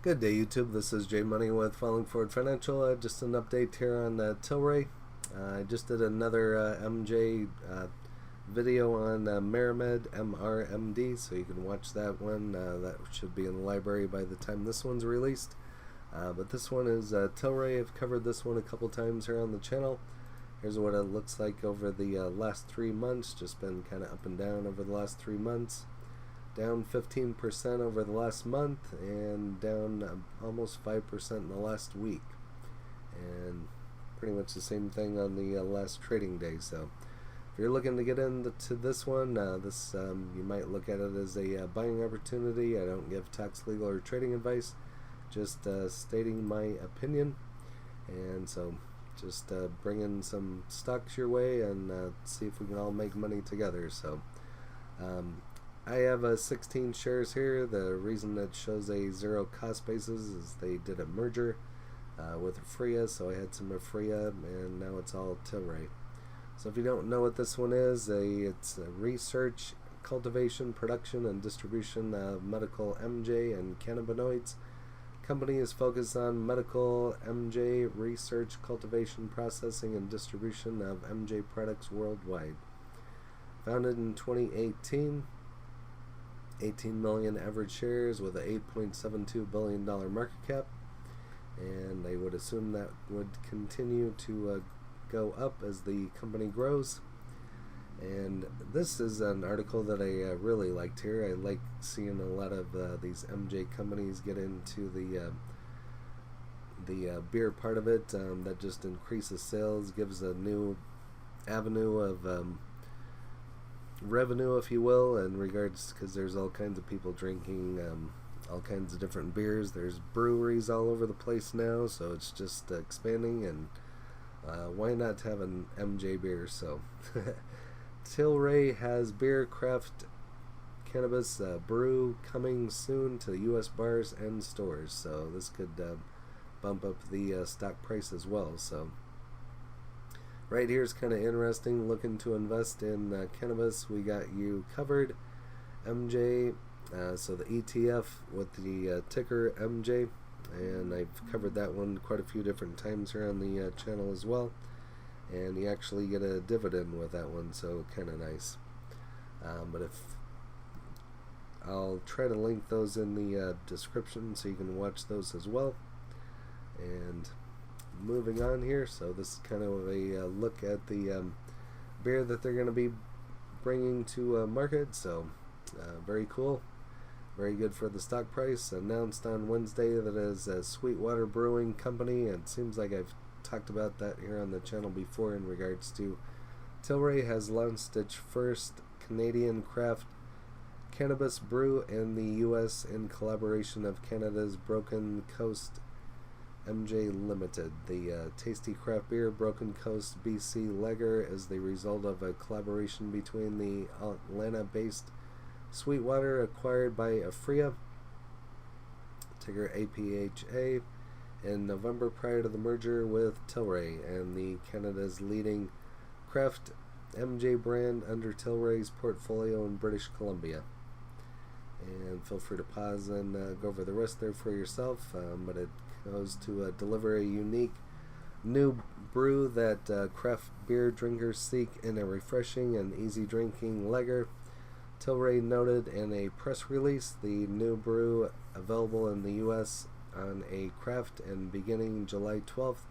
Good day, YouTube. This is Jay Money with Falling Forward Financial. Just an update here on Tilray. I just did another MJ video on Maramed, MRMD, so you can watch that one. That should be in the library by the time this one's released. But this one is Tilray. I've covered this one a couple times here on the channel. Here's what it looks like over the last 3 months. Just been kind of up and down over the last 3 months. Down 15% over the last month, and down almost 5% in the last week, and pretty much the same thing on the last trading day. So if you're looking to get into this one, you might look at it as a buying opportunity. I don't give tax, legal, or trading advice, just stating my opinion. And so just bringing some stocks your way and see if we can all make money together. So I have 16 shares here. The reason it shows a zero cost basis is they did a merger with Aphria, so I had some Aphria, and now it's all Tilray. So if you don't know what this one is, it's a research, cultivation, production, and distribution of medical MJ and cannabinoids. Company is focused on medical MJ research, cultivation, processing, and distribution of MJ products worldwide. Founded in 2018. 18 million average shares with a $8.72 billion market cap, and I would assume that would continue to go up as the company grows. And this is an article that I really liked here. I like seeing a lot of these MJ companies get into the beer part of it. That just increases sales, gives a new avenue of revenue, if you will, in regards, because there's all kinds of people drinking all kinds of different beers. There's breweries all over the place now, so it's just expanding, and why not have an MJ beer? So Tilray Has Beer craft cannabis brew coming soon to US bars and stores, so this could bump up the stock price as well. So right here is kind of interesting. Looking to invest in cannabis, we got you covered. MJ, so the ETF with the ticker MJ, and I've covered that one quite a few different times here on the channel as well. And you actually get a dividend with that one, so kind of nice. But if I'll try to link those in the description so you can watch those as well. And moving on here, so this is kind of a look at the beer that they're going to be bringing to market. So very cool, very good for the stock price. Announced on Wednesday that is a Sweetwater Brewing Company, and it seems like I've talked about that here on the channel before in regards to Tilray has launched its first Canadian craft cannabis brew in the US in collaboration of Canada's Broken Coast MJ Limited. The tasty craft beer Broken Coast BC Lager is the result of a collaboration between the Atlanta-based Sweetwater, acquired by Aphria, ticker APHA, in November prior to the merger with Tilray, and the Canada's leading craft MJ brand under Tilray's portfolio in British Columbia. And feel free to pause and go over the rest there for yourself, but it goes to deliver a unique new brew that craft beer drinkers seek in a refreshing and easy drinking lager. Tilray noted in a press release the new brew, available in the US on a craft and beginning July 12th.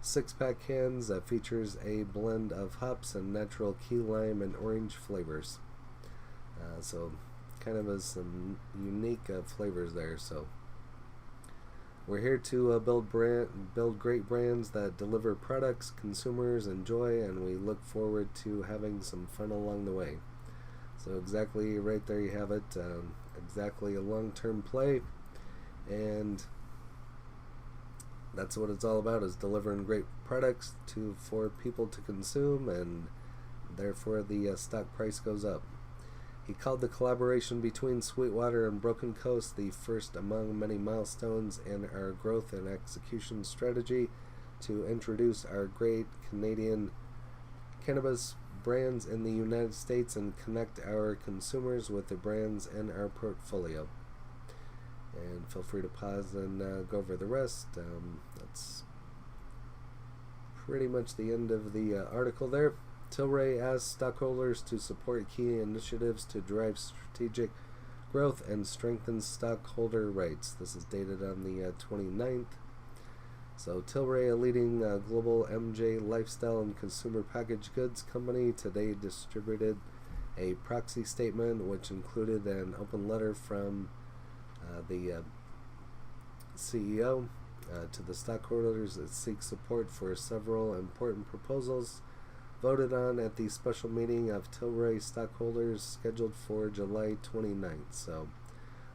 6-pack cans, features a blend of hops and natural key lime and orange flavors. So kind of has some unique flavors there. So we're here to build great brands that deliver products consumers enjoy, and we look forward to having some fun along the way. So exactly right there you have it. Exactly a long-term play, and that's what it's all about, is delivering great products for people to consume, and therefore the stock price goes up. He called the collaboration between Sweetwater and Broken Coast the first among many milestones in our growth and execution strategy to introduce our great Canadian cannabis brands in the United States and connect our consumers with the brands in our portfolio. And and feel free to pause and go over the rest. That's pretty much the end of the article there. Tilray asks stockholders to support key initiatives to drive strategic growth and strengthen stockholder rights. This is dated on the 29th. So Tilray, a leading global MJ lifestyle and consumer packaged goods company, today distributed a proxy statement which included an open letter from the CEO to the stockholders that seeks support for several important proposals voted on at the special meeting of Tilray stockholders scheduled for July 29th. So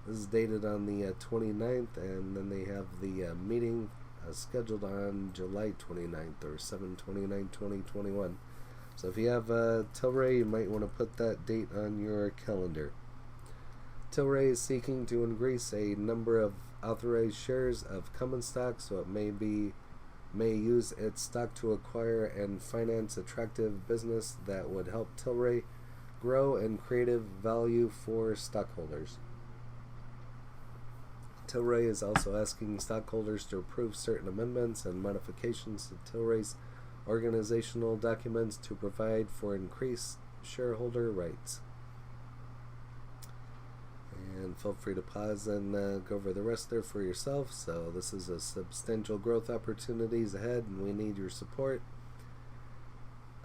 this is dated on the 29th, and then they have the meeting scheduled on July 29th or 7/29/2021. So if you have Tilray, you might want to put that date on your calendar. Tilray is seeking to increase a number of authorized shares of common stock, so it may use its stock to acquire and finance attractive business that would help Tilray grow and create value for stockholders. Tilray is also asking stockholders to approve certain amendments and modifications to Tilray's organizational documents to provide for increased shareholder rights. And feel free to pause and go over the rest there for yourself. So this is a substantial growth opportunities ahead, and we need your support.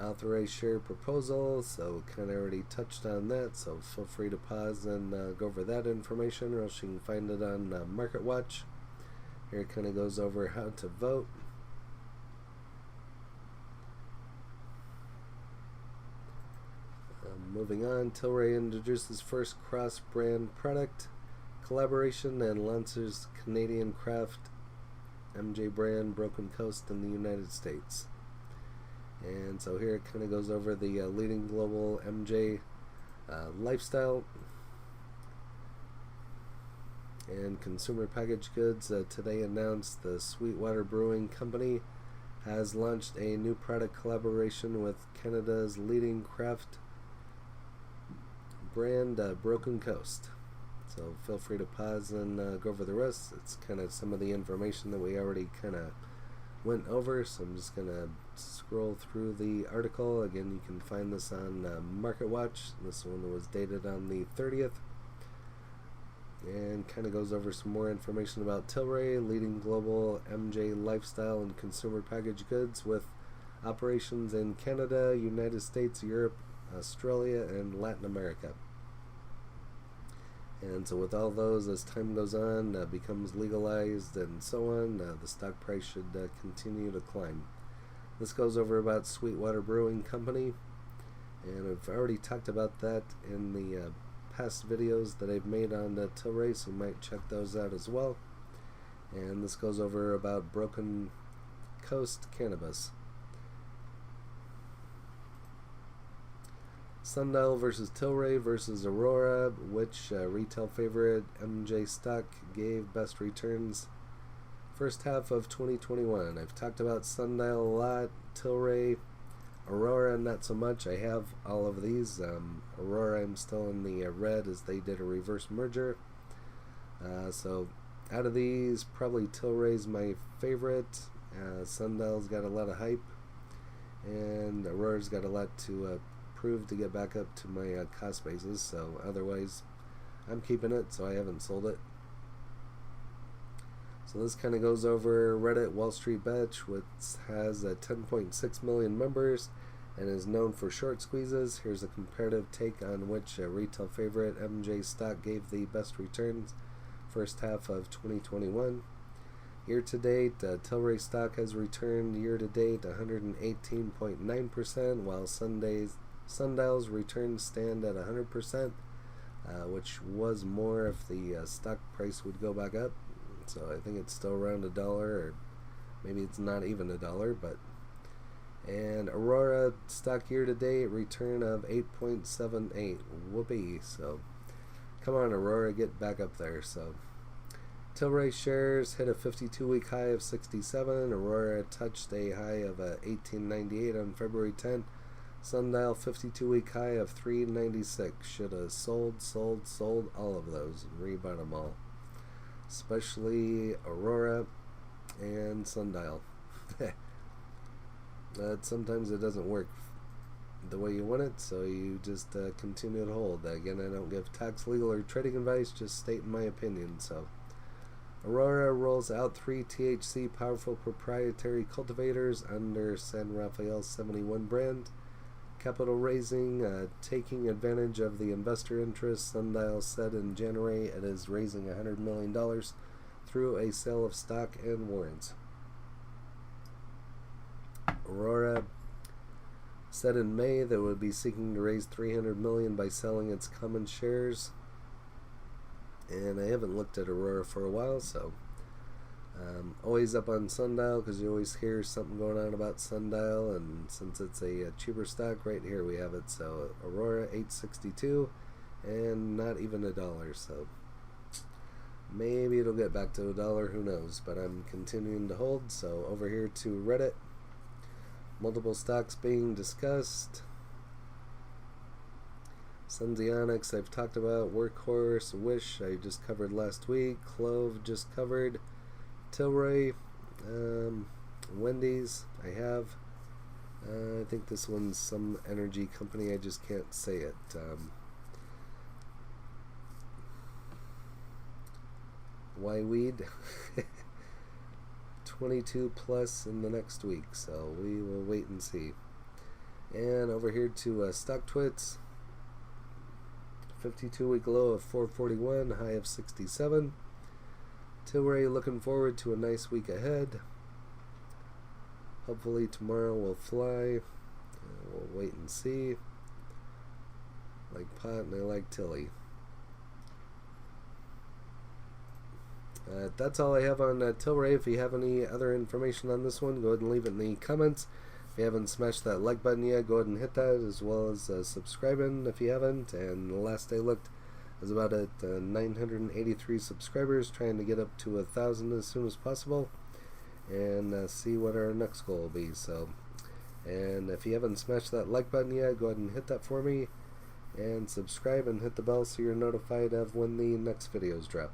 Authorized share proposal, so kind of already touched on that, so feel free to pause and go over that information, or else you can find it on Market Watch. Here it kind of goes over how to vote. Moving on, Tilray introduces first cross-brand product collaboration and launches Canadian craft MJ brand Broken Coast in the United States. And so here it kind of goes over the leading global MJ lifestyle and consumer packaged goods. Today announced the Sweetwater Brewing Company has launched a new product collaboration with Canada's leading craft brand Broken Coast. So feel free to pause and go over the rest. It's kind of some of the information that we already kind of went over, so I'm just going to scroll through the article. Again, you can find this on Market Watch. This one was dated on the 30th. And kind of goes over some more information about Tilray, leading global MJ lifestyle and consumer packaged goods with operations in Canada, United States, Europe, Australia, and Latin America. And so with all those, as time goes on, becomes legalized and so on, the stock price should continue to climb. This goes over about Sweetwater Brewing Company, and I've already talked about that in the past videos that I've made on Tilray, so you might check those out as well. And this goes over about Broken Coast Cannabis. Sundial versus Tilray versus Aurora, which retail favorite MJ stock gave best returns first half of 2021. I've talked about Sundial a lot, Tilray, Aurora not so much. I have all of these. Aurora I'm still in the red as they did a reverse merger. So out of these, probably Tilray's my favorite. Sundial's got a lot of hype, and Aurora's got a lot to prove to get back up to my cost basis, so otherwise I'm keeping it, so I haven't sold it. So this kind of goes over Reddit Wall Street Betch, which has 10.6 million members and is known for short squeezes. Here's a comparative take on which retail favorite MJ stock gave the best returns first half of 2021. Year to date, Tilray stock has returned year to date 118.9%, while Sundial's returns stand at 100%, which was more if the stock price would go back up. So I think it's still around $1, or maybe it's not even $1. But and Aurora stock year to date return of 8.78. Whoopee! So come on, Aurora, get back up there. So Tilray shares hit a 52-week high of 67. Aurora touched a high of 18.98 on February 10th. Sundial 52-week high of 396. Should have sold all of those and rebought them all. especially Aurora and Sundial. But sometimes it doesn't work the way you want it, so you just continue to hold. Again, I don't give tax, legal, or trading advice, just stating my opinion. So Aurora rolls out 3 THC powerful proprietary cultivators under San Rafael 71 brand. Capital raising, taking advantage of the investor interest. Sundial said in January it is raising $100 million through a sale of stock and warrants. Aurora said in May that it would be seeking to raise $300 million by selling its common shares. And I haven't looked at Aurora for a while, so always up on Sundial, because you always hear something going on about Sundial, and since it's a cheaper stock, right here we have it. So Aurora $8.62 and not even $1, so maybe it'll get back to $1, who knows, but I'm continuing to hold. So over here to Reddit, multiple stocks being discussed. Senzionics I've talked about, Workhorse, Wish I just covered last week, Clove just covered, Tilray, Wendy's I have. I think this one's some energy company, I just can't say it. Why Weed? 22 plus in the next week, so we will wait and see. And over here to Stock Twits, 52-week low of 441, high of 67. Tilray looking forward to a nice week ahead. Hopefully tomorrow will fly. We'll wait and see. Like pot and I like Tilly. That's all I have on Tilray. If you have any other information on this one, go ahead and leave it in the comments. If you haven't smashed that like button yet, go ahead and hit that, as well as subscribing if you haven't. And the last I looked, I was about at 983 subscribers, trying to get up to 1,000 as soon as possible, and see what our next goal will be. So, and if you haven't smashed that like button yet, go ahead and hit that for me, and subscribe and hit the bell so you're notified of when the next videos drop.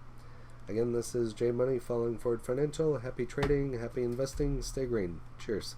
Again, this is J Money, Falling Forward Financial. Happy trading, happy investing, stay green. Cheers.